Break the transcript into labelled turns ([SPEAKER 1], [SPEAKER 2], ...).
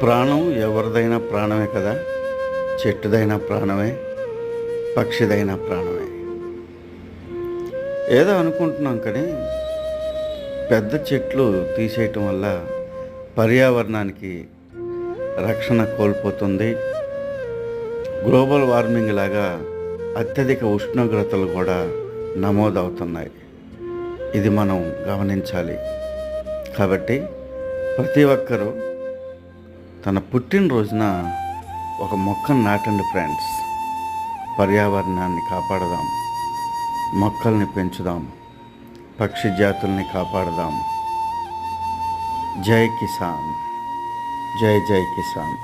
[SPEAKER 1] ప్రాణం ఎవరిదైనా ప్రాణమే కదా. చెట్టుదైనా ప్రాణమే, పక్షిదైనా ప్రాణమే. ఏదో అనుకుంటున్నాం కానీ పెద్ద చెట్లు తీసేయటం వల్ల పర్యావరణానికి రక్షణ కోల్పోతుంది. గ్లోబల్ వార్మింగ్ లాగా అత్యధిక ఉష్ణోగ్రతలు కూడా నమోదవుతున్నాయి. ఇది మనం గమనించాలి. కాబట్టి ప్రతి ఒక్కరూ తన పుట్టినరోజున ఒక మొక్కను నాటండి ఫ్రెండ్స్. పర్యావరణాన్ని కాపాడదాం, మొక్కల్ని పెంచుదాం, పక్షి జాతుల్ని కాపాడదాం. జై కిసాన్, జై జై కిసాన్.